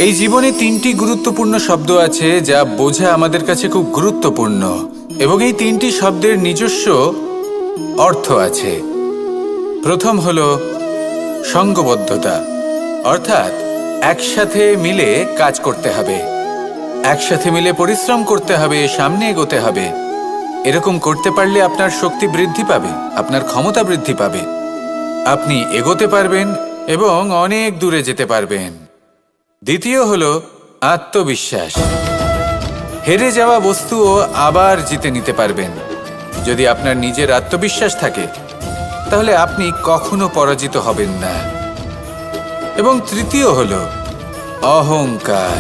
এই জীবনে তিনটি গুরুত্বপূর্ণ শব্দ আছে যা বোঝা আমাদের কাছে খুব গুরুত্বপূর্ণ, এবং এই তিনটি শব্দের নিজস্ব অর্থ আছে। প্রথম হলো সঙ্গবদ্ধতা, অর্থাৎ একসাথে মিলে কাজ করতে হবে, একসাথে মিলে পরিশ্রম করতে হবে, সামনে এগোতে হবে। এরকম করতে পারলে আপনার শক্তি বৃদ্ধি পাবে, আপনার ক্ষমতা বৃদ্ধি পাবে, আপনি এগোতে পারবেন এবং অনেক দূরে যেতে পারবেন। দ্বিতীয় হলো আত্মবিশ্বাস। হেরে যাওয়া বস্তুও আবার জিতে নিতে পারবেন। যদি আপনার নিজের আত্মবিশ্বাস থাকে তাহলে আপনি কখনো পরাজিত হবেন না। এবং তৃতীয় হলো অহংকার।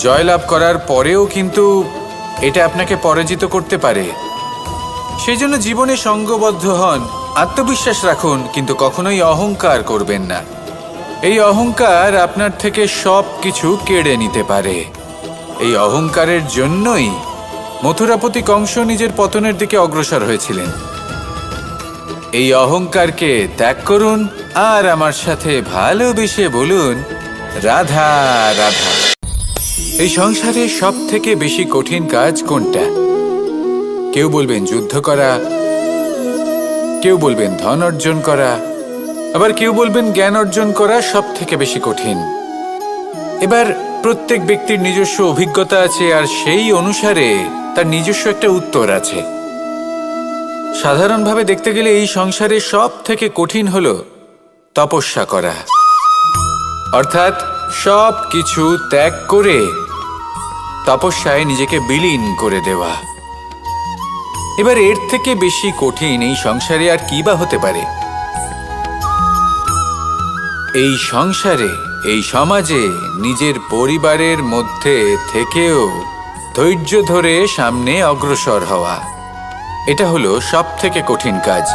জয়লাভ করার পরেও কিন্তু এটা আপনাকে পরাজিত করতে পারে। সেই জন্য জীবনে সঙ্গবদ্ধ হন, আত্মবিশ্বাস রাখুন, কিন্তু কখনোই অহংকার করবেন না। এই অহংকার আপনার থেকে সব কিছু কেড়ে নিতে পারে। এই অহংকারের জন্যই মথুরাপতি কংস নিজের পতনের দিকে অগ্রসর হয়েছিলেন। এই অহংকারকে ত্যাগ করুন আর আমার সাথে ভালোবেসে বলুন, রাধা রাধা। এই সংসারে সব থেকে বেশি কঠিন কাজ কোনটা? কেউ বলবেন যুদ্ধ করা, কেউ বলবেন ধন অর্জন করা, আবার কেউ বলবেন জ্ঞান অর্জন করা সব থেকে বেশি কঠিন। এবার প্রত্যেক ব্যক্তির নিজস্ব অভিজ্ঞতা আছে, আর সেই অনুসারে তার নিজস্ব একটা উত্তর আছে। সাধারণভাবে দেখতে গেলে এই সংসারে সব থেকে কঠিন হলো তপস্যা করা, অর্থাৎ সব কিছু ত্যাগ করে তপস্যায় নিজেকে বিলীন করে দেওয়া। এবার এর থেকে বেশি কঠিন এই সংসারে আর কি বা হতে পারে? এই সংসারে, এই সমাজে, নিজের পরিবারের মধ্যে থেকেও ধৈর্য ধরে সামনে অগ্রসর হওয়া, এটা হলো সব থেকে কঠিন কাজ।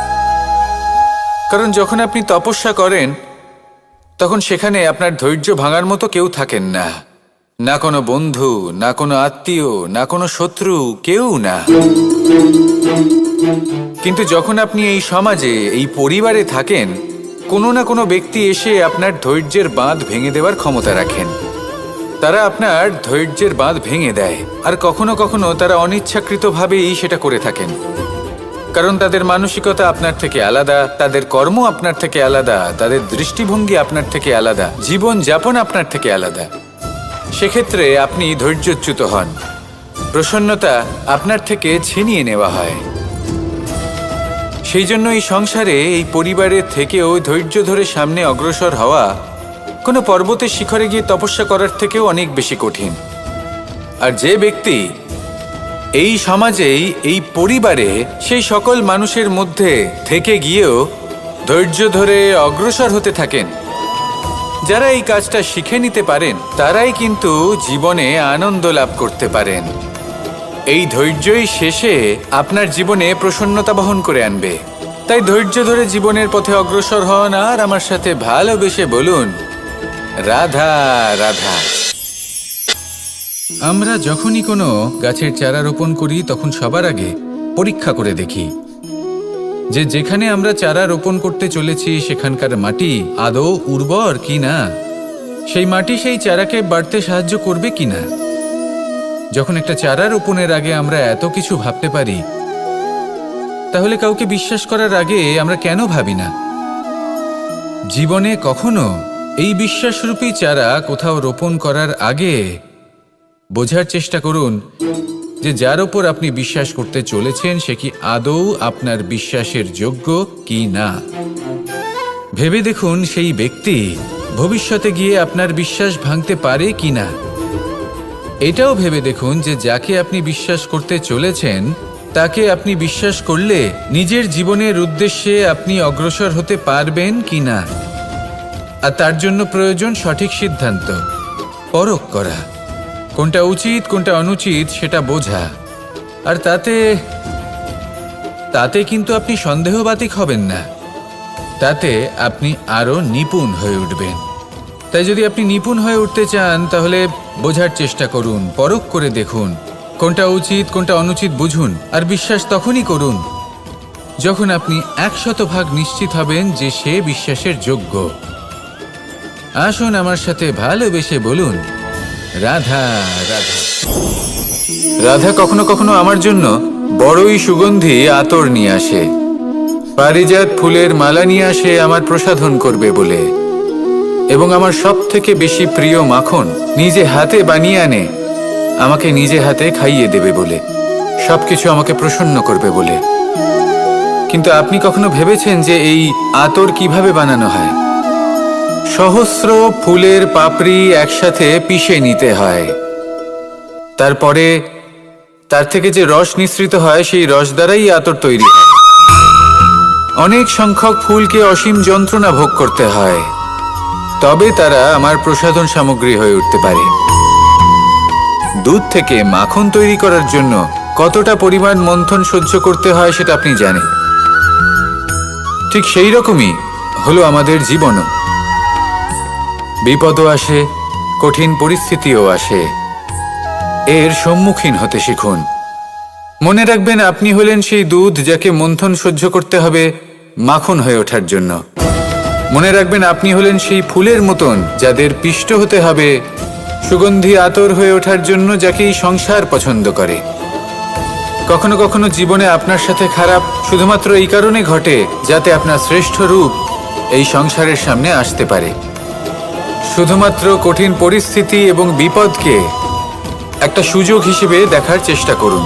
কারণ যখন আপনি তপস্যা করেন তখন সেখানে আপনার ধৈর্য ভাঙার মতো কেউ থাকেন না, না কোনো বন্ধু, না কোনো আত্মীয়, না কোনো শত্রু, কেউ না। কিন্তু যখন আপনি এই সমাজে, এই পরিবারে থাকেন, কোনো না কোনো ব্যক্তি এসে আপনার ধৈর্যের বাঁধ ভেঙে দেওয়ার ক্ষমতা রাখেন। তারা আপনার ধৈর্যের বাঁধ ভেঙে দেয়, আর কখনো কখনো তারা অনিচ্ছাকৃতভাবেই সেটা করে থাকেন। কারণ তাদের মানসিকতা আপনার থেকে আলাদা, তাদের কর্ম আপনার থেকে আলাদা, তাদের দৃষ্টিভঙ্গি আপনার থেকে আলাদা, জীবন যাপন আপনার থেকে আলাদা। সেক্ষেত্রে আপনি ধৈর্যচ্যুত হন, প্রসন্নতা আপনার থেকে ছিনিয়ে নেওয়া হয়। সেই জন্য এই সংসারে, এই পরিবারের থেকেও ধৈর্য ধরে সামনে অগ্রসর হওয়া কোনো পর্বতের শিখরে গিয়ে তপস্যা করার থেকেও অনেক বেশি কঠিন। আর যে ব্যক্তি এই সমাজেই, এই পরিবারে, সেই সকল মানুষের মধ্যে থেকে গিয়েও ধৈর্য ধরে অগ্রসর হতে থাকেন, যারা এই কাজটা শিখে নিতে পারেন, তারাই কিন্তু জীবনে আনন্দ লাভ করতে পারেন। এই ধৈর্যই শেষে আপনার জীবনে প্রসন্নতা বহন করে আনবে। তাই ধৈর্য ধরে জীবনের পথে অগ্রসর হন আর আমার সাথে ভালোবেসে বলুন, রাধা রাধা। আমরা যখনই কোনো গাছের চারা রোপণ করি তখন সবার আগে পরীক্ষা করে দেখি যে যেখানে আমরা চারা রোপণ করতে চলেছি সেখানকার মাটি আদৌ উর্বর কি না, সেই মাটি সেই চারাকে বাড়তে সাহায্য করবে কিনা। যখন একটা চারা রোপণের আগে আমরা এত কিছু ভাবতে পারি, তাহলে কাউকে বিশ্বাস করার আগে আমরা কেন ভাবি না? জীবনে কখনো এই বিশ্বাসরূপী চারা কোথাও রোপণ করার আগে বোঝার চেষ্টা করুন যে যার ওপর আপনি বিশ্বাস করতে চলেছেন সে কি আদৌ আপনার বিশ্বাসের যোগ্য কি না। ভেবে দেখুন সেই ব্যক্তি ভবিষ্যতে গিয়ে আপনার বিশ্বাস ভাঙতে পারে কি না। এটাও ভেবে দেখুন যে যাকে আপনি বিশ্বাস করতে চলেছেন তাকে আপনি বিশ্বাস করলে নিজের জীবনের উদ্দেশ্যে আপনি অগ্রসর হতে পারবেন কি না। আর তার জন্য প্রয়োজন সঠিক সিদ্ধান্ত, পরখ করা, কোনটা উচিত কোনটা অনুচিত সেটা বোঝা। আর তাতে কিন্তু আপনি সন্দেহবাতিক হবেন না, তাতে আপনি আরো নিপুণ হয়ে উঠবেন। তাই যদি আপনি নিপুণ হয়ে উঠতে চান তাহলে বোঝার চেষ্টা করুন, পরখ করে দেখুন, কোনটা উচিত কোনটা অনুচিত বুঝুন। আর বিশ্বাস তখনই করুন যখন আপনি 100% নিশ্চিত হবেন যে সে বিশ্বাসের যোগ্য। আসুন আমার সাথে ভালোবেসে বলুন, রাধা রাধা। রাধা কখনো কখনো আমার জন্য বড়ই সুগন্ধি আতর নিয়ে আসে, পারিজাত ফুলের মালা নিয়ে আসে আমার প্রসাধন করবে বলে, এবং আমার সব থেকে বেশি প্রিয় মাখন নিজে হাতে বানিয়ে আনে আমাকে নিজে হাতে খাইয়ে দেবে বলে, সবকিছু আমাকে প্রসন্ন করবে বলে। কিন্তু আপনি কখনো ভেবেছেন যে এই আতর কিভাবে বানানো হয়? সহস্র ফুলের পাপড়ি একসাথে পিষে নিতে হয়, তারপরে তার থেকে যে রস নিঃসৃত হয় সেই রস দ্বারাই আতর তৈরি হয়। অনেক সংখ্যক ফুলকে অসীম যন্ত্রণা ভোগ করতে হয়, তবে তারা আমার প্রসাধন সামগ্রী হয়ে উঠতে পারে। দুধ থেকে মাখন তৈরি করার জন্য কতটা পরিমাণ মন্থন সহ্য করতে হয় সেটা আপনি জানেন। ঠিক সেই রকমই হলো আমাদের জীবনও। বিপদও আসে, কঠিন পরিস্থিতিও আসে, এর সম্মুখীন হতে শিখুন। মনে রাখবেন, আপনি হলেন সেই দুধ যাকে মন্থন সহ্য করতে হবে মাখন হয়ে ওঠার জন্য। মনে রাখবেন, আপনি হলেন সেই ফুলের মতন যাদের পিষ্ট হতে হবে সুগন্ধি আতর হয়ে ওঠার জন্য, যাকে এই সংসার পছন্দ করে। কখনো কখনো জীবনে আপনার সাথে খারাপ শুধুমাত্র এই কারণে ঘটে যাতে আপনার শ্রেষ্ঠ রূপ এই সংসারের সামনে আসতে পারে। শুধুমাত্র কঠিন পরিস্থিতি এবং বিপদকে একটা সুযোগ হিসেবে দেখার চেষ্টা করুন।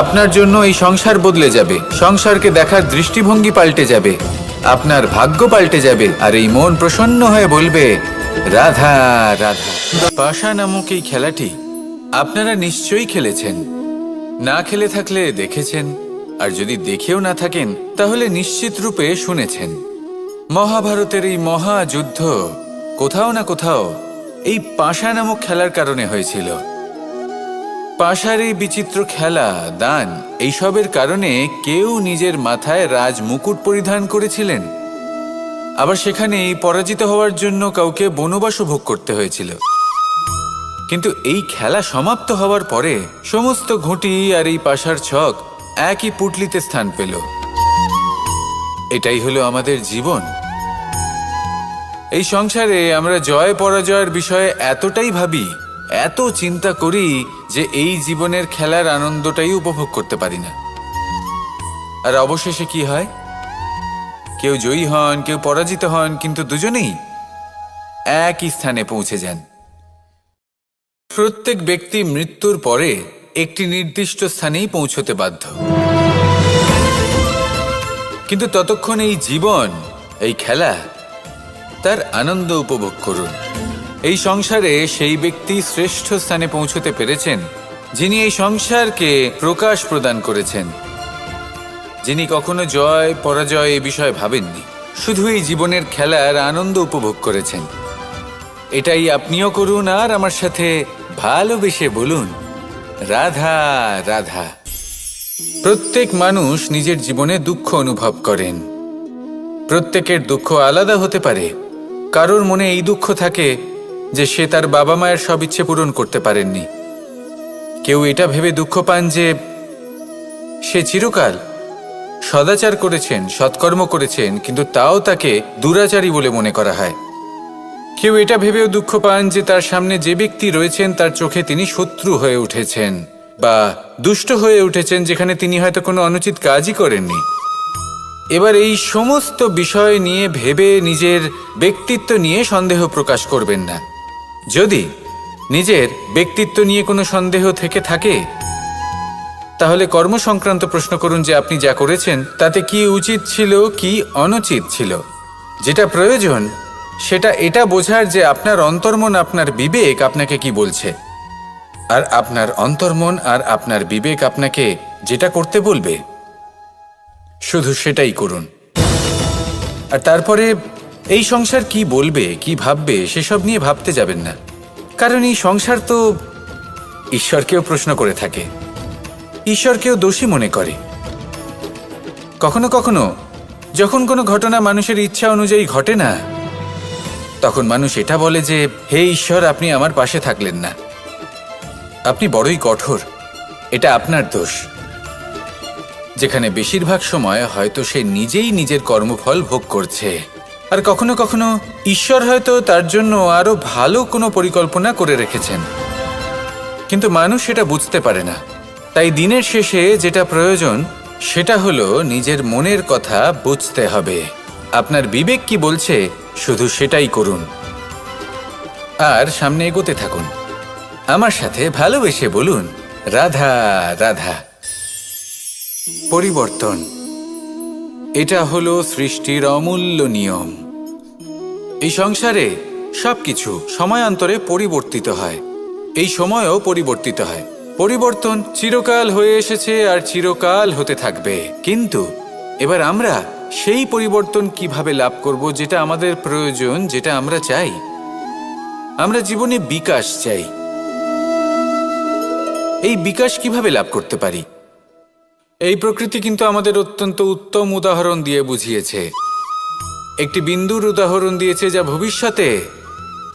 আপনার জন্য এই সংসার বদলে যাবে, সংসারকে দেখার দৃষ্টিভঙ্গি পাল্টে যাবে, আপনার ভাগ্য পাল্টে যাবে, আর এই মন প্রসন্ন হয়ে বলবে, রাধা রাধা। পাশা নামক এই খেলাটি আপনারা নিশ্চয়ই খেলেছেন, না খেলে থাকলে দেখেছেন, আর যদি দেখেও না থাকেন তাহলে নিশ্চিত রূপে শুনেছেন। মহাভারতের এই মহাযুদ্ধ কোথাও না কোথাও এই পাশা নামক খেলার কারণে হয়েছিল। পাশার এই বিচিত্র খেলা, দান, এইসবের কারণে কেউ নিজের মাথায় রাজ মুকুট পরিধান করেছিলেন, আবার সেখানেই পরাজিত হওয়ার জন্য কাউকে বনবাসও ভোগ করতে হয়েছিল। কিন্তু এই খেলা সমাপ্ত হওয়ার পরে সমস্ত ঘুঁটি আর এই পাশার ছক একই পুটলিতে স্থান পেল। এটাই হলো আমাদের জীবন। এই সংসারে আমরা জয় পরাজয়ের বিষয়ে এতটাই ভাবি, এত চিন্তা করি যে এই জীবনের খেলার আনন্দটাই উপভোগ করতে পারি না। আর অবশেষে কি হয়? কেউ জয়ী হন, কেউ পরাজিত হন, কিন্তু দুজনেই একই স্থানে পৌঁছে যান। প্রত্যেক ব্যক্তি মৃত্যুর পরে একটি নির্দিষ্ট স্থানেই পৌঁছতে বাধ্য, কিন্তু ততক্ষণ এই জীবন, এই খেলা, তার আনন্দ উপভোগ করুন। এই সংসারে সেই ব্যক্তি শ্রেষ্ঠ স্থানে পৌঁছতে পেরেছেন যিনি এই সংসারকে প্রকাশ প্রদান করেছেন, যিনি কখনো জয় পরাজয় এ বিষয়ে ভাবেননি, শুধু এই জীবনের খেলার আনন্দ উপভোগ করেছেন। এটাই আপনিও করুন, আর আমার সাথে ভালোবেসে বলুন, রাধা রাধা। প্রত্যেক মানুষ নিজের জীবনে দুঃখ অনুভব করেন। প্রত্যেকের দুঃখ আলাদা হতে পারে। কারোর মনে এই দুঃখ থাকে যে সে তার বাবা মায়ের সব ইচ্ছে পূরণ করতে পারেননি। কেউ এটা ভেবে দুঃখ পান যে সে চিরকাল সদাচার করেছেন, সৎকর্ম করেছেন, কিন্তু তাও তাকে দুরাচারী বলে মনে করা হয়। কেউ এটা ভেবেও দুঃখ পান যে তার সামনে যে ব্যক্তি রয়েছেন তার চোখে তিনি শত্রু হয়ে উঠেছেন বা দুষ্ট হয়ে উঠেছেন, যেখানে তিনি হয়তো কোনো অনুচিত কাজই করেননি। এবার এই সমস্ত বিষয় নিয়ে ভেবে নিজের ব্যক্তিত্ব নিয়ে সন্দেহ প্রকাশ করবেন না। যদি নিজের ব্যক্তিত্ব নিয়ে কোনো সন্দেহ থেকে থাকে তাহলে কর্ম সংক্রান্ত প্রশ্ন করুন যে আপনি যা করেছেন তাতে কি উচিত ছিল, কি অনুচিত ছিল। যেটা প্রয়োজন সেটা এটা বোঝার যে আপনার অন্তর্মন, আপনার বিবেক আপনাকে কি বলছে, আর আপনার অন্তর্মন আর আপনার বিবেক আপনাকে যেটা করতে বলবে শুধু সেটাই করুন। আর তারপরে এই সংসার কি বলবে, কি ভাববে সেসব নিয়ে ভাবতে যাবেন না, কারণ এই সংসার তো ঈশ্বরকেও প্রশ্ন করে থাকে, ঈশ্বরকেও দোষী মনে করে। কখনো কখনো যখন কোনো ঘটনা মানুষের ইচ্ছা অনুযায়ী ঘটে না, তখন মানুষ এটা বলে যে হে ঈশ্বর, আপনি আমার পাশে থাকলেন না, আপনি বড়ই কঠোর, এটা আপনার দোষ। যেখানে বেশিরভাগ সময় হয়তো সে নিজেই নিজের কর্মফল ভোগ করছে, আর কখনো কখনো ঈশ্বর হয়তো তার জন্য আরো ভালো কোনো পরিকল্পনা করে রেখেছেন, কিন্তু মানুষ সেটা বুঝতে পারে না। তাই দিনের শেষে যেটা প্রয়োজন সেটা হলো নিজের মনের কথা বুঝতে হবে। আপনার বিবেক কি বলছে শুধু সেটাই করুন আর সামনে এগোতে থাকুন। আমার সাথে ভালোবেসে বলুন, রাধা রাধা। পরিবর্তন, এটা হলো সৃষ্টির অমূল্য নিয়ম। এই সংসারে সবকিছু সময়ান্তরে পরিবর্তিত হয়, এই সময়ও পরিবর্তিত হয়। পরিবর্তন চিরকাল হয়ে এসেছে আর চিরকাল হতে থাকবে, কিন্তু এবার আমরা সেই পরিবর্তন কিভাবে লাভ করব যেটা আমাদের প্রয়োজন, যেটা আমরা চাই। আমরা জীবনে বিকাশ চাই। এই বিকাশ কিভাবে লাভ করতে পারি? এই প্রকৃতি কিন্তু আমাদের অত্যন্ত উত্তম উদাহরণ দিয়ে বুঝিয়েছে। একটি বিন্দুর উদাহরণ দিয়েছে যা ভবিষ্যতে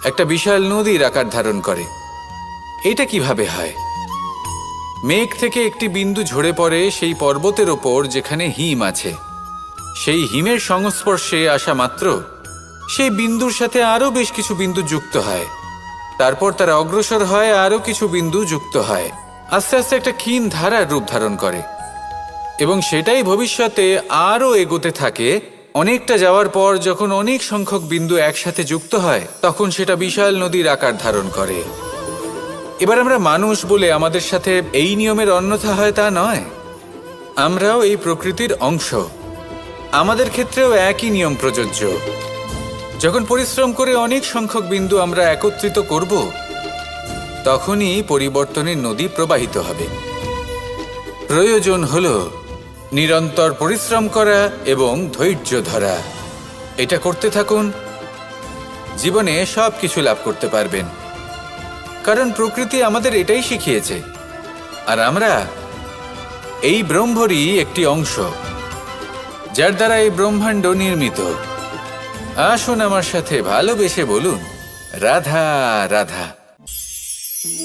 একটা বিশাল নদীর আকার ধারণ করে। এটা কিভাবে হয়? মেঘ থেকে একটি বিন্দু ঝরে পড়ে সেই পর্বতের ওপর যেখানে হিম আছে। সেই হিমের সংস্পর্শে আসা মাত্র সেই বিন্দুর সাথে আরও বেশ কিছু বিন্দু যুক্ত হয়। তারপর তারা অগ্রসর হয়, আরও কিছু বিন্দু যুক্ত হয়, আস্তে আস্তে একটা ক্ষীণ ধারার রূপ ধারণ করে এবং সেটাই ভবিষ্যতে আরও এগোতে থাকে। অনেকটা যাওয়ার পর যখন অনেক সংখ্যক বিন্দু একসাথে যুক্ত হয় তখন সেটা বিশাল নদীর আকার ধারণ করে। এবার আমরা মানুষ বলে আমাদের সাথে এই নিয়মের অন্যথা হয় তা নয়। আমরাও এই প্রকৃতির অংশ, আমাদের ক্ষেত্রেও একই নিয়ম প্রযোজ্য। যখন পরিশ্রম করে অনেক সংখ্যক বিন্দু আমরা একত্রিত করব তখনই পরিবর্তনের নদী প্রবাহিত হবে। প্রয়োজন হলো নিরন্তর পরিশ্রম করা এবং ধৈর্য ধরা। এটা করতে থাকুন, জীবনে সব কিছু লাভ করতে পারবেন, কারণ প্রকৃতি আমাদের এটাই শিখিয়েছে। আর আমরা এই ব্রহ্মরই একটি অংশ, যার দ্বারা এই ব্রহ্মাণ্ড নির্মিত। আসুন আমার সাথে ভালোবেসে বলুন, রাধা রাধা।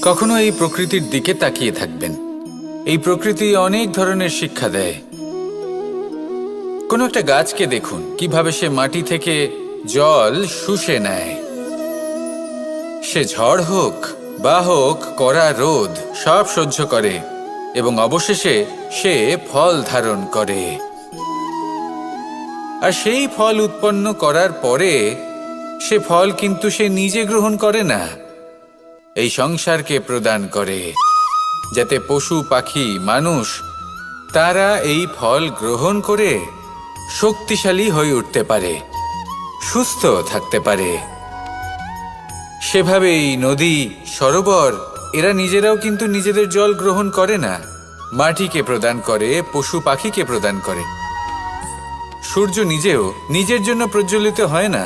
কখনো এই প্রকৃতির দিকে তাকিয়ে থাকবেন। এই প্রকৃতি অনেক ধরনের শিক্ষা দেয়। কোনো একটা গাছকে দেখুন কিভাবে সে মাটি থেকে জল শুষে নেয়। সে ঝড় হোক বা হোক কড়া রোদ সব সহ্য করে এবং অবশেষে সে ফল ধারণ করে। আর সেই ফল উৎপন্ন করার পরে সে ফল কিন্তু সে নিজে গ্রহণ করে না, এই সংসারকে প্রদান করে, যাতে পশু পাখি মানুষ তারা এই ফল গ্রহণ করে শক্তিশালী হয়ে উঠতে পারে, সুস্থ থাকতে পারে। সেভাবেই নদী, সরোবর এরা নিজেরাও কিন্তু নিজেদের জল গ্রহণ করে না, মাটিকে প্রদান করে, পশু পাখিকে প্রদান করে। সূর্য নিজেও নিজের জন্য প্রজ্বলিত হয় না,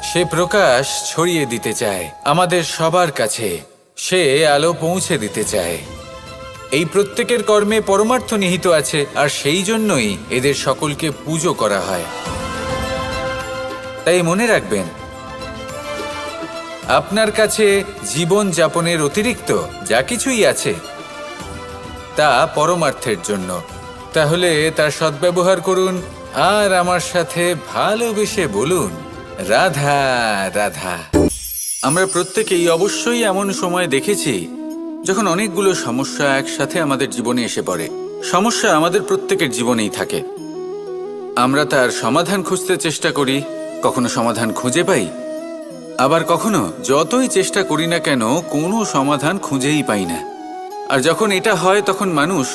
সে প্রকাশ ছড়িয়ে দিতে চায় আমাদের সবার কাছে, সে আলো পৌঁছে দিতে চায়। এই প্রত্যেকের কর্মে পরমার্থ নিহিত আছে, আর সেই জন্যই এদের সকলকে পুজো করা হয়। তাই মনে রাখবেন, আপনার কাছে জীবন যাপনের অতিরিক্ত যা কিছুই আছে তা পরমার্থের জন্য। তাহলে তার সদ্ব্যবহার করুন আর আমার সাথে ভালোবেসে বলুন, রাধা রাধা। আমরা প্রত্যেকেই অবশ্যই এমন সময় দেখেছি যখন অনেকগুলো সমস্যা একসাথে আমাদের জীবনে এসে পড়ে। সমস্যা আমাদের প্রত্যেকের জীবনেই থাকে। আমরা তার সমাধান খুঁজতে চেষ্টা করি, কখনো সমাধান খুঁজে পাই, আবার কখনো যতই চেষ্টা করি না কেন কোনো সমাধান খুঁজেই পাই না। আর যখন এটা হয় তখন মানুষ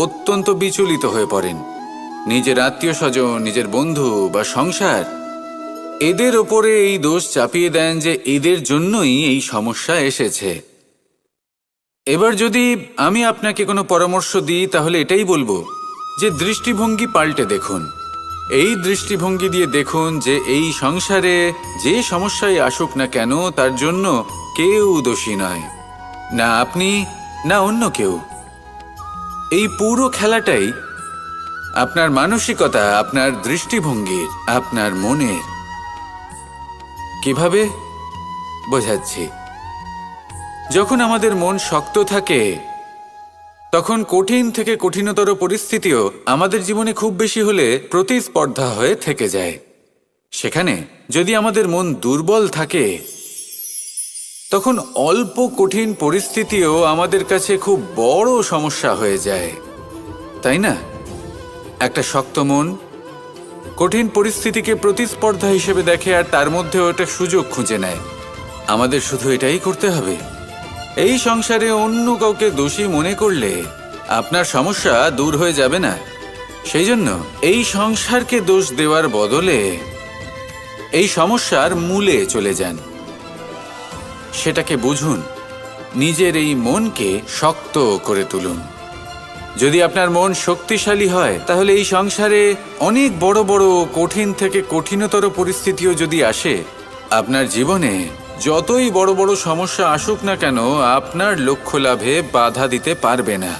অত্যন্ত বিচলিত হয়ে পড়েন। নিজের আত্মীয় স্বজন, নিজের বন্ধু বা সংসার এদের ওপরে এই দোষ চাপিয়ে দেন যে এদের জন্যই এই সমস্যা এসেছে। এবার যদি আমি আপনাকে কোনো পরামর্শ দিই তাহলে এটাই বলবো যে দৃষ্টিভঙ্গি পাল্টে দেখুন। এই দৃষ্টিভঙ্গি দিয়ে দেখুন যে এই সংসারে যে সমস্যায় আসুক না কেন তার জন্য কেউ দোষী নয়, না আপনি না অন্য কেউ। এই পুরো খেলাটাই আপনার মানসিকতা, আপনার দৃষ্টিভঙ্গির, আপনার মনের। কিভাবে বোঝাচ্ছি? যখন আমাদের মন শক্ত থাকে তখন কঠিন থেকে কঠিনতর পরিস্থিতিও আমাদের জীবনে খুব বেশি হলে প্রতিস্পর্ধা হয়ে থেকে যায়। সেখানে যদি আমাদের মন দুর্বল থাকে, তখন অল্প কঠিন পরিস্থিতিও আমাদের কাছে খুব বড় সমস্যা হয়ে যায়, তাই না? একটা শক্ত মন কঠিন পরিস্থিতিকে প্রতিস্পর্ধা হিসেবে দেখে আর তার মধ্যে ওটা সুযোগ খুঁজে নেয়। আমাদের শুধু এটাই করতে হবে। এই সংসারে অন্য কাউকে দোষী মনে করলে আপনার সমস্যা দূর হয়ে যাবে না। সেই জন্য এই সংসারকে দোষ দেওয়ার বদলে এই সমস্যার মূলে চলে যান, সেটাকে বুঝুন, নিজের এই মনকে শক্ত করে তুলুন। যদি আপনার মন শক্তিশালী হয়, তাহলে এই সংসারে অনেক বড় বড় কঠিন থেকে কঠিনতর পরিস্থিতিও যদি আসে, আপনার জীবনে যতই বড় বড় সমস্যা আসুক না কেন, আপনার লক্ষ্য লাভে বাধা দিতে পারবে না।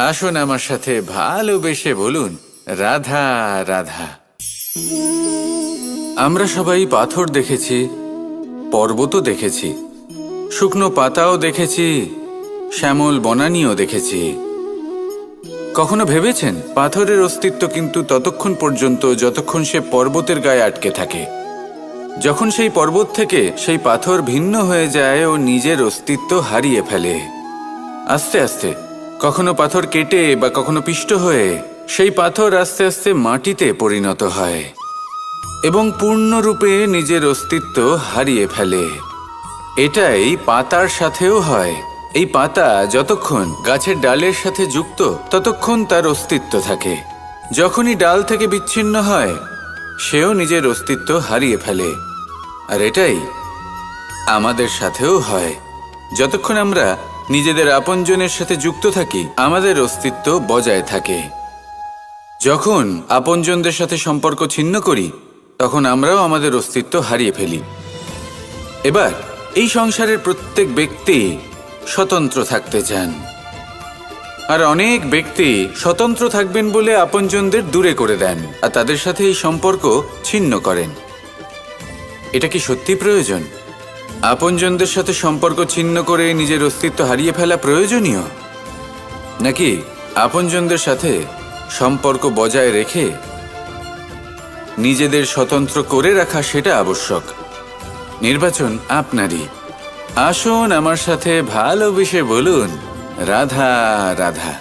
আসুন আমার সাথে ভালোবেসে বলুন, রাধা রাধা। আমরা সবাই পাথর দেখেছি, পর্বতও দেখেছি, শুকনো পাতাও দেখেছি, শ্যামল বনানীও দেখেছি। কখনো ভেবেছেন পাথরের অস্তিত্ব কিন্তু ততক্ষণ পর্যন্ত যতক্ষণ সে পর্বতের গায়ে আটকে থাকে। যখন সেই পর্বত থেকে সেই পাথর ভিন্ন হয়ে যায় ও নিজের অস্তিত্ব হারিয়ে ফেলে। আস্তে আস্তে কখনো পাথর কেটে বা কখনো পিষ্ট হয়ে সেই পাথর আস্তে আস্তে মাটিতে পরিণত হয় এবং পূর্ণরূপে নিজের অস্তিত্ব হারিয়ে ফেলে। এটাই পাতার সাথেও হয়। এই পাতা যতক্ষণ গাছের ডালের সাথে যুক্ত ততক্ষণ তার অস্তিত্ব থাকে। যখনই ডাল থেকে বিচ্ছিন্ন হয়, সেও নিজের অস্তিত্ব হারিয়ে ফেলে। আর এটাই আমাদের সাথেও হয়। যতক্ষণ আমরা নিজেদের আপনজনের সাথে যুক্ত থাকি, আমাদের অস্তিত্ব বজায় থাকে। যখন আপনজনদের সাথে সম্পর্ক ছিন্ন করি, তখন আমরাও আমাদের অস্তিত্ব হারিয়ে ফেলি। এবার এই সংসারের প্রত্যেক ব্যক্তি স্বতন্ত্র থাকতে চান, আর অনেক ব্যক্তি স্বতন্ত্র থাকবেন বলে আপনজনদের দূরে করে দেন আর তাদের সাথে এই সম্পর্ক ছিন্ন করেন। এটা কি সত্যি প্রয়োজন? আপনজনদের সাথে সম্পর্ক ছিন্ন করে নিজের অস্তিত্ব হারিয়ে ফেলা প্রয়োজনীয়, নাকি আপনজনদের সাথে সম্পর্ক বজায় রেখে নিজেদের স্বতন্ত্র করে রাখা সেটা আবশ্যক? নির্বাচন আপনারই। আসুন আমার সাথে ভালোবেসে বলুন, রাধা রাধা।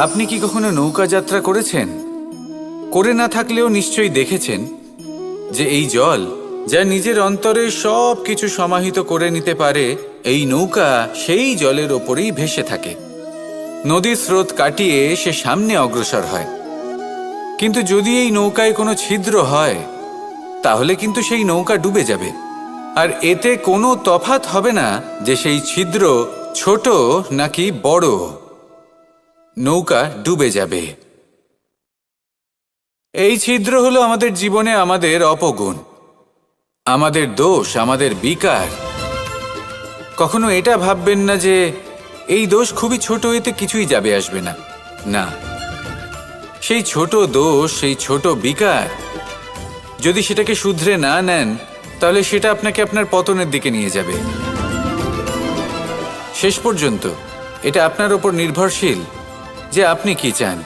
আপনি কি কখনো নৌকা যাত্রা করেছেন? করে না থাকলেও নিশ্চয়ই দেখেছেন যে এই জল যা নিজের অন্তরে সব কিছু সমাহিত করে নিতে পারে, এই নৌকা সেই জলের ওপরেই ভেসে থাকে। নদীর স্রোত কাটিয়ে সে সামনে অগ্রসর হয়। কিন্তু যদি এই নৌকায় কোনো ছিদ্র হয়, তাহলে কিন্তু সেই নৌকা ডুবে যাবে। আর এতে কোনো তফাৎ হবে না যে সেই ছিদ্র ছোট নাকি বড়, নৌকা ডুবে যাবে। এই ছিদ্র হলো আমাদের জীবনে আমাদের অপগুণ, আমাদের দোষ, আমাদের বিকার। কখনো এটা ভাববেন না যে এই দোষ খুবই ছোট, এতে কিছুই যাবে আসবে না। না, সেই ছোট দোষ, সেই ছোট বিকার, যদি সেটাকে শুধরে না নেন, তাহলে সেটা আপনাকে আপনার পতনের দিকে নিয়ে যাবে। শেষ পর্যন্ত এটা আপনার ওপর নির্ভরশীল যে আপনি কি চান।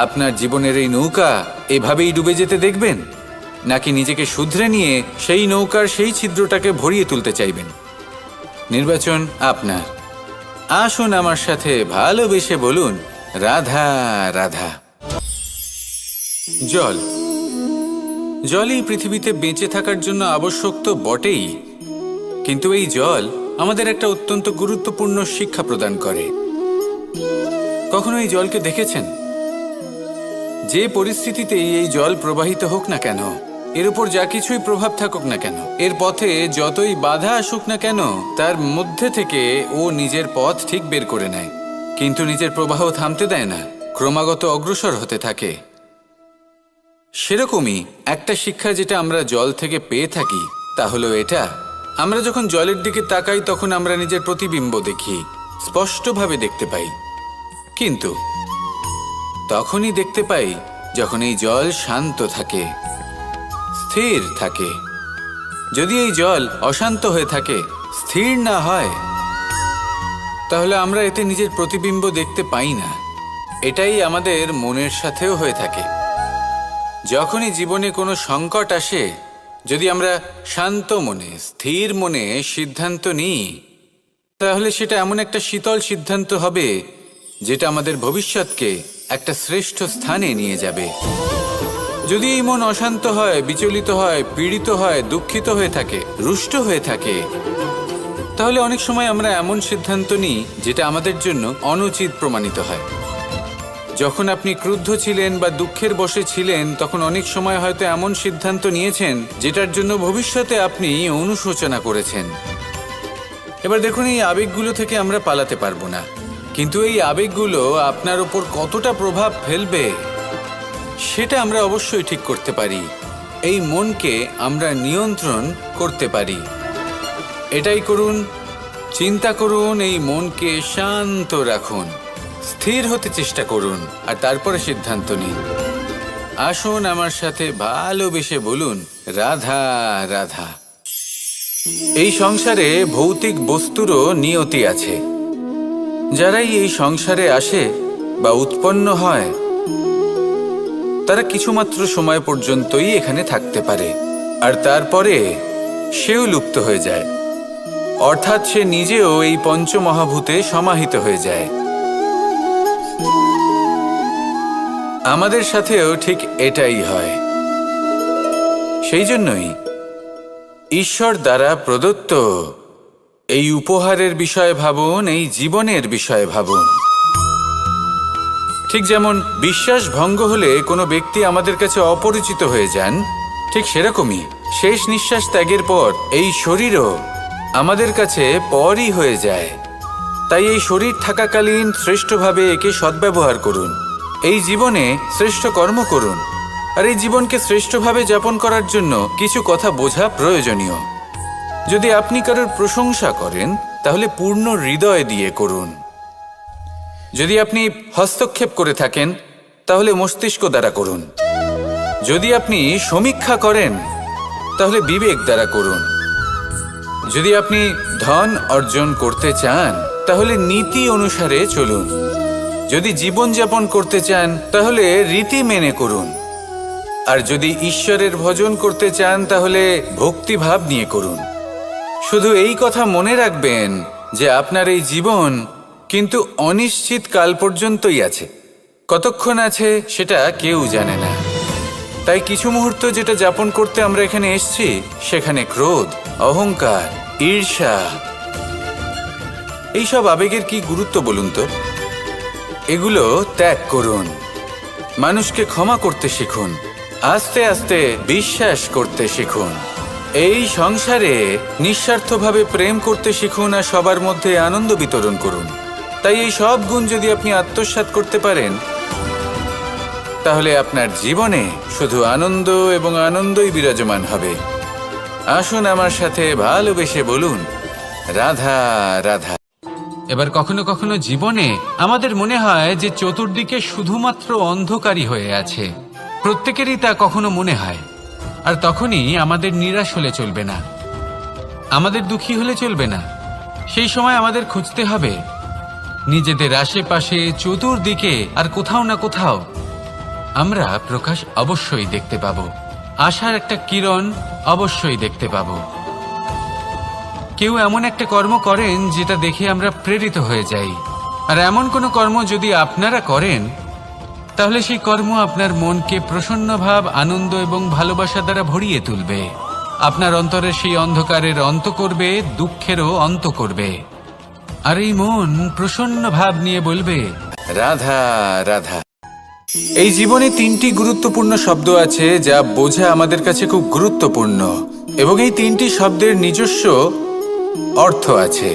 আপনার জীবনের এই নৌকা এভাবেই ডুবে যেতে দেখবেন, নাকি নিজেকে শুধরে নিয়ে সেই নৌকার সেই ছিদ্রটাকে ভরিয়ে তুলতে চাইবেন? নির্বাচন আপনার। আসুন আমার সাথে ভালোবেসে বলুন, রাধা রাধা। জল, জলই পৃথিবীতে বেঁচে থাকার জন্য আবশ্যক তো বটেই, কিন্তু এই জল আমাদের একটা অত্যন্ত গুরুত্বপূর্ণ শিক্ষা প্রদান করে। কখনো এই জলকে দেখেছেন? যে পরিস্থিতিতেই এই জল প্রবাহিত হোক না কেন, এর উপর যা কিছুই প্রভাব থাকুক না কেন, এর পথে যতই বাধা আসুক না কেন, তার মধ্যে থেকে ও নিজের পথ ঠিক বের করে নেয়, কিন্তু নিজের প্রবাহ থামতে দেয় না, ক্রমাগত অগ্রসর হতে থাকে। সেরকমই একটা শিক্ষা যেটা আমরা জল থেকে পেয়ে থাকি, তা হলো এটা: আমরা যখন জলের দিকে তাকাই তখন আমরা নিজের প্রতিবিম্ব দেখি, স্পষ্টভাবে দেখতে পাই। কিন্তু তখনই দেখতে পাই যখন এই জল শান্ত থাকে, স্থির থাকে। যদি এই জল অশান্ত হয়ে থাকে, স্থির না হয়, তাহলে আমরা এতে নিজের প্রতিবিম্ব দেখতে পাই না। এটাই আমাদের মনের সাথেও হয়ে থাকে। যখনই জীবনে কোনো সংকট আসে, যদি আমরা শান্ত মনে, স্থির মনে সিদ্ধান্ত নিই, তাহলে সেটা এমন একটা শীতল সিদ্ধান্ত হবে যেটা আমাদের ভবিষ্যৎকে একটা শ্রেষ্ঠ স্থানে নিয়ে যাবে। যদি এই মন অশান্ত হয়, বিচলিত হয়, পীড়িত হয়, দুঃখিত হয়ে থাকে, রুষ্ট হয়ে থাকে, তাহলে অনেক সময় আমরা এমন সিদ্ধান্ত নিই যেটা আমাদের জন্য অনুচিত প্রমাণিত হয়। যখন আপনি ক্রুদ্ধ ছিলেন বা দুঃখের বশে ছিলেন, তখন অনেক সময় হয়তো এমন সিদ্ধান্ত নিয়েছেন যেটার জন্য ভবিষ্যতে আপনি অনুশোচনা করেছেন। এবার দেখুন, এই আবেগগুলো থেকে আমরা পালাতে পারবো না, কিন্তু এই আবেগগুলো আপনার উপর কতটা প্রভাব ফেলবে সেটা আমরা অবশ্যই ঠিক করতে পারি। এই মনকে আমরা নিয়ন্ত্রণ করতে পারি। এটাই করুন, চিন্তা করুন, এই মনকে শান্ত রাখুন, স্থির হতে চেষ্টা করুন, আর তারপরে সিদ্ধান্ত নিন। আসুন আমার সাথে ভালোবেসে বলুন, রাধা রাধা। এই সংসারে ভৌতিক বস্তুরও নিয়তি আছে। যারাই এই সংসারে আসে বা উৎপন্ন হয়, তারা কিছুমাত্র সময় পর্যন্তই এখানে থাকতে পারে, আর তারপরে সেও লুপ্ত হয়ে যায়, অর্থাৎ সে নিজেও এই পঞ্চমহাভূতে সমাহিত হয়ে যায়। আমাদের সাথেও ঠিক এটাই হয়। সেই জন্যই ঈশ্বর দ্বারা প্রদত্ত এই উপহারের বিষয়ে ভাবুন, এই জীবনের বিষয়ে ভাবুন। ঠিক যেমন বিশ্বাস ভঙ্গ হলে কোনো ব্যক্তি আমাদের কাছে অপরিচিত হয়ে যান, ঠিক সেরকমই শেষ নিঃশ্বাস ত্যাগের পর এই শরীরও আমাদের কাছে পরই হয়ে যায়। তাই এই শরীর থাকাকালীন শ্রেষ্ঠভাবে একে সদ্ব্যবহার করুন, এই জীবনে শ্রেষ্ঠ কর্ম করুন। আর এই জীবনকে শ্রেষ্ঠভাবে যাপন করার জন্য কিছু কথা বোঝা প্রয়োজনীয়। যদি আপনি কারোর প্রশংসা করেন, তাহলে পূর্ণ হৃদয় দিয়ে করুন। যদি আপনি হস্তক্ষেপ করে থাকেন, তাহলে মস্তিষ্ক দ্বারা করুন। যদি আপনি সমীক্ষা করেন, তাহলে বিবেক দ্বারা করুন। যদি আপনি ধন অর্জন করতে চান, তাহলে নীতি অনুসারে চলুন। যদি জীবনযাপন করতে চান, তাহলে রীতি মেনে করুন। আর যদি ঈশ্বরের ভজন করতে চান, তাহলে ভক্তিভাব নিয়ে করুন। শুধু এই কথা মনে রাখবেন যে আপনার এই জীবন কিন্তু অনিশ্চিত কাল পর্যন্তই আছে। কতক্ষণ আছে সেটা কেউ জানে না। তাই কিছু মুহূর্ত যেটা যাপন করতে আমরা এখানে এসেছি, সেখানে ক্রোধ, অহংকার, ঈর্ষা, এইসব আবেগের কি গুরুত্ব বলুন তো? এগুলো ত্যাগ করুন। মানুষকে ক্ষমা করতে শিখুন, আস্তে আস্তে বিশ্বাস করতে শিখুন। এই সংসারে নিঃস্বার্থভাবে প্রেম করতে শিখুন, আর সবার মধ্যে আনন্দ বিতরণ করুন। তাই এই সব গুণ যদি আপনি আত্মসাৎ করতে পারেন, তাহলে আপনার জীবনে শুধু আনন্দ এবং আনন্দই বিরাজমান হবে। আসুন আমার সাথে ভালোবেসে বলুন, রাধা রাধা। এবার কখনো কখনো জীবনে আমাদের মনে হয় যে চতুর্দিকে শুধুমাত্র অন্ধকারই হয়ে আছে। প্রত্যেকেরই তা কখনো মনে হয়। আর তখনই আমাদের নিরাশ হলে চলবে না, আমাদের দুঃখী হলে চলবে না। সেই সময় আমাদের খুঁজতে হবে নিজেদের আশেপাশে, চতুর্দিকে, আর কোথাও না কোথাও আমরা প্রকাশ অবশ্যই দেখতে পাবো, আশার একটা কিরণ অবশ্যই দেখতে পাবো। কেউ এমন একটা কর্ম করেন যেটা দেখে আমরা প্রেরিত হয়ে যাই, আর এমন কোনো কর্ম যদি আপনারা করেন, তাহলে সেই কর্ম আপনার মনকে প্রসন্ন ভাব, আনন্দ এবং ভালোবাসা দ্বারা ভরিয়ে তুলবে। আপনার অন্তরের সেই অন্ধকারের অন্ত করবে, দুঃখেরও অন্ত করবে। আর এই মন প্রসন্ন ভাব নিয়ে বলবে, রাধা রাধা। এই জীবনে তিনটি গুরুত্বপূর্ণ শব্দ আছে যা বোঝা আমাদের কাছে খুব গুরুত্বপূর্ণ, এবং এই তিনটি শব্দের নিজস্ব অর্থ আছে।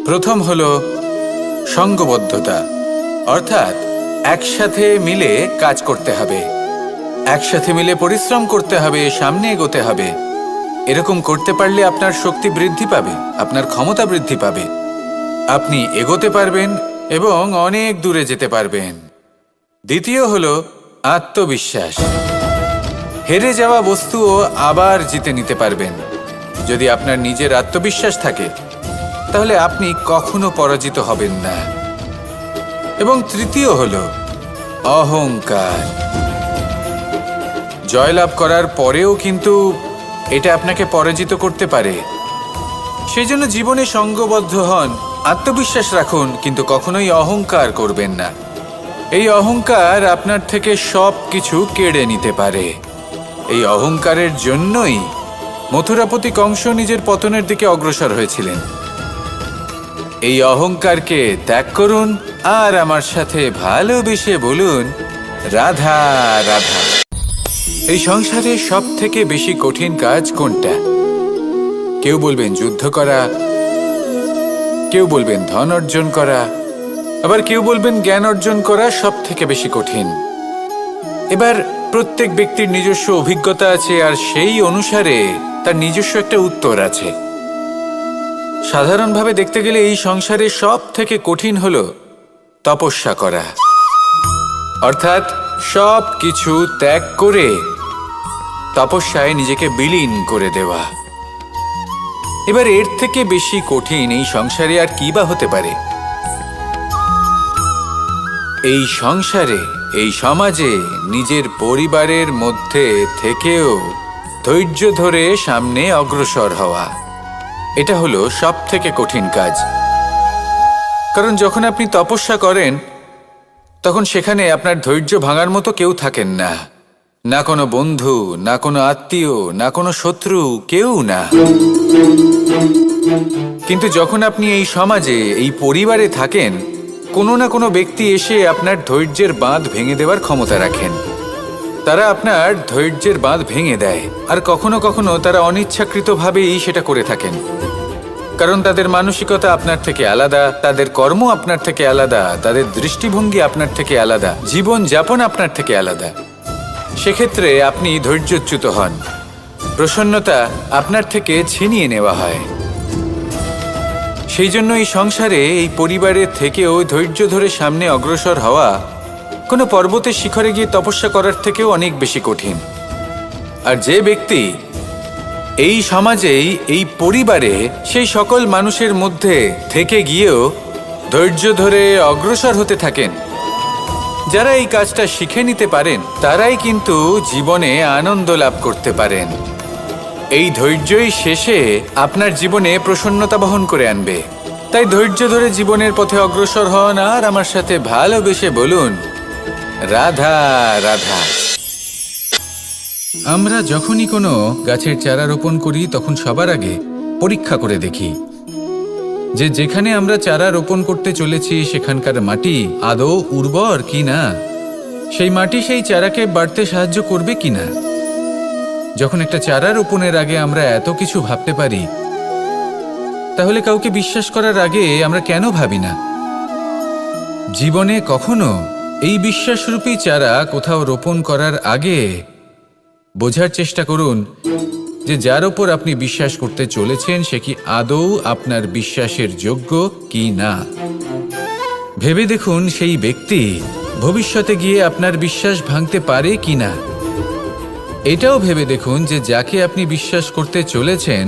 প্রথম হলো সঙ্গবদ্ধতা, অর্থাৎ একসাথে মিলে কাজ করতে হবে, একসাথে মিলে পরিশ্রম করতে হবে, সামনে এগোতে হবে। এরকম করতে পারলে আপনার শক্তি বৃদ্ধি পাবে, আপনার ক্ষমতা বৃদ্ধি পাবে, আপনি এগোতে পারবেন এবং অনেক দূরে যেতে পারবেন। দ্বিতীয় হলো আত্মবিশ্বাস। হেরে যাওয়া বস্তুও আবার জিতে নিতে পারবেন যদি আপনার নিজের আত্মবিশ্বাস থাকে। তাহলে আপনি কখনো পরাজিত হবেন না। এবং তৃতীয় হলো অহংকার। জয়লাভ করার পরেও কিন্তু এটা আপনাকে পরাজিত করতে পারে। সেই জন্য জীবনে সঙ্গবদ্ধ হন, আত্মবিশ্বাস রাখুন, কিন্তু কখনোই অহংকার করবেন না। এই অহংকার আপনার থেকে সব কিছু কেড়ে নিতে পারে। এই অহংকারের জন্যই মথুরাপতি কংস নিজের পতনের দিকে অগ্রসর হয়েছিলেন। এই অহংকারকে ত্যাগ করুন আর আমার সাথে ভালোবেসে বলুন, রাধা রাধা। এই সংসারে সব থেকে বেশি কঠিন কাজ কোনটা? কেউ বলবেন যুদ্ধ করা, কেউ বলবেন ধন অর্জন করা, আবার কেউ বলবেন জ্ঞান অর্জন করা সব থেকে বেশি কঠিন। এবার প্রত্যেক ব্যক্তির নিজস্ব অভিজ্ঞতা আছে আর সেই অনুসারে তার নিজস্ব একটা উত্তর আছে। সাধারণভাবে দেখতে গেলে এই সংসারে সব থেকে কঠিন হলো তপস্যা করা, অর্থাৎ সব কিছু ত্যাগ করে তপস্যায় নিজেকে বিলীন করে দেওয়া। এবার এর থেকে বেশি কঠিন এই সংসারে আর কি বা হতে পারে? এই সংসারে, এই সমাজে, নিজের পরিবারের মধ্যে থেকেও ধৈর্য ধরে সামনে অগ্রসর হওয়া, এটা হলো সব থেকে কঠিন কাজ। কারণ যখন আপনি তপস্যা করেন তখন সেখানে আপনার ধৈর্য ভাঙার মতো কেউ থাকেন না, না কোনো বন্ধু, না কোনো আত্মীয়, না কোনো শত্রু, কেউ না। কিন্তু যখন আপনি এই সমাজে, এই পরিবারে থাকেন, কোনো না কোনো ব্যক্তি এসে আপনার ধৈর্যের বাঁধ ভেঙে দেওয়ার ক্ষমতা রাখেন। তারা আপনার ধৈর্যের বাঁধ ভেঙে দেয়, আর কখনো কখনো তারা অনিচ্ছাকৃতভাবেই সেটা করে থাকেন। কারণ তাদের মানসিকতা আপনার থেকে আলাদা, তাদের কর্ম আপনার থেকে আলাদা, তাদের দৃষ্টিভঙ্গি আপনার থেকে আলাদা, জীবন যাপন আপনার থেকে আলাদা। সেক্ষেত্রে আপনি ধৈর্যচ্যুত হন, প্রসন্নতা আপনার থেকে ছিনিয়ে নেওয়া হয়। সেই জন্য এই সংসারে, এই পরিবারের থেকেও ধৈর্য ধরে সামনে অগ্রসর হওয়া কোনো পর্বতের শিখরে গিয়ে তপস্যা করার থেকেও অনেক বেশি কঠিন। আর যে ব্যক্তি এই সমাজেই, এই পরিবারে, সেই সকল মানুষের মধ্যে থেকে গিয়েও ধৈর্য ধরে অগ্রসর হতে থাকেন, যারা এই কাজটা শিখে নিতে পারেন, তারাই কিন্তু জীবনে আনন্দ লাভ করতে পারেন। এই ধৈর্যই শেষে আপনার জীবনে প্রসন্নতা বহন করে আনবে। তাই ধৈর্য ধরে জীবনের পথে অগ্রসর হন আর আমার সাথে ভালোবেসে বলুন, রাধা রাধা। আমরা যখনই কোনো গাছের চারা রোপণ করি তখন সবার আগে পরীক্ষা করে দেখি যে যেখানে আমরা চারা রোপণ করতে চলেছি সেখানকার মাটি আদৌ উর্বর কি না, সেই মাটি সেই চারাকে বাড়তে সাহায্য করবে কিনা। যখন একটা চারা রোপণের আগে আমরা এত কিছু ভাবতে পারি, তাহলে কাউকে বিশ্বাস করার আগে আমরা কেন ভাবি না? জীবনে কখনো এই বিশ্বাসরূপী চারা কোথাও রোপণ করার আগে বোঝার চেষ্টা করুন যে যার ওপর আপনি বিশ্বাস করতে চলেছেন সে কি আদৌ আপনার বিশ্বাসের যোগ্য কি না। ভেবে দেখুন সেই ব্যক্তি ভবিষ্যতে গিয়ে আপনার বিশ্বাস ভাঙতে পারে কি না। এটাও ভেবে দেখুন যে যাকে আপনি বিশ্বাস করতে চলেছেন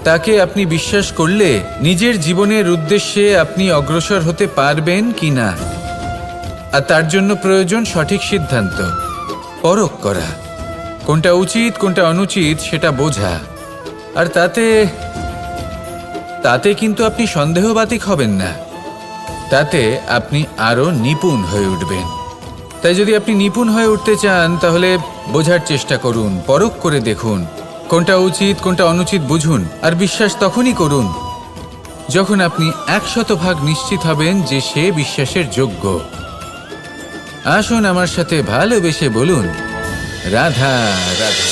তাকে আপনি বিশ্বাস করলে নিজের জীবনের উদ্দেশ্যে আপনি অগ্রসর হতে পারবেন কি না। আর তার জন্য প্রয়োজন সঠিক সিদ্ধান্ত, পরখ করা, কোনটা উচিত কোনটা অনুচিত সেটা বোঝা। আর তাতে কিন্তু আপনি সন্দেহবাতিক হবেন না, তাতে আপনি আরো নিপুণ হয়ে উঠবেন। তাই যদি আপনি নিপুণ হয়ে উঠতে চান তাহলে বোঝার চেষ্টা করুন, পরখ করে দেখুন, কোনটা উচিত কোনটা অনুচিত বুঝুন। আর বিশ্বাস তখনই করুন যখন আপনি 100% নিশ্চিত হবেন যে সে বিশ্বাসের যোগ্য। আসুন আমার সাথে ভালোবেসে বলুন, রাধা রাধা।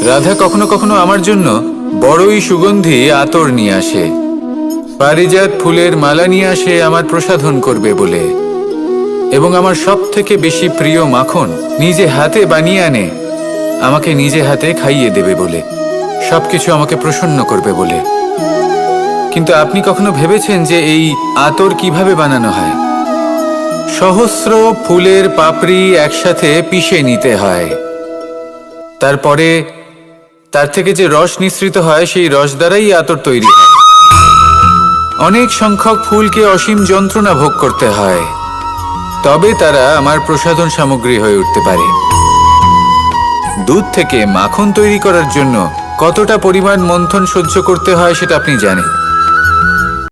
রাধা কখনো কখনো আমার জন্য বড়ই সুগন্ধি আতর নিয়ে আসে, পারিজাত ফুলের মালা নিয়ে আসে আমার প্রসাধন করবে বলে, এবং আমার সব থেকে বেশি প্রিয় মাখন নিজে হাতে বানিয়ে আনে আমাকে নিজে হাতে খাইয়ে দেবে বলে, সবকিছু আমাকে প্রসন্ন করবে বলে। কিন্তু আপনি কখনো ভেবেছেন যে এই আতর কিভাবে বানানো হয়? সহস্র ফুলের পাপড়ি একসাথে পিষে নিতে হয়, তারপরে তার থেকে যে রস নিঃসৃত হয় সেই রস দ্বারাই আতর তৈরি হয়। অনেক সংখ্যক ফুলকে অসীম যন্ত্রণা ভোগ করতে হয়, তবে তারা আমার প্রসাধন সামগ্রী হয়ে উঠতে পারে। দুধ থেকে মাখন তৈরি করার জন্য কতটা পরিমাণ মন্থন সহ্য করতে হয় সেটা আপনি জানেন।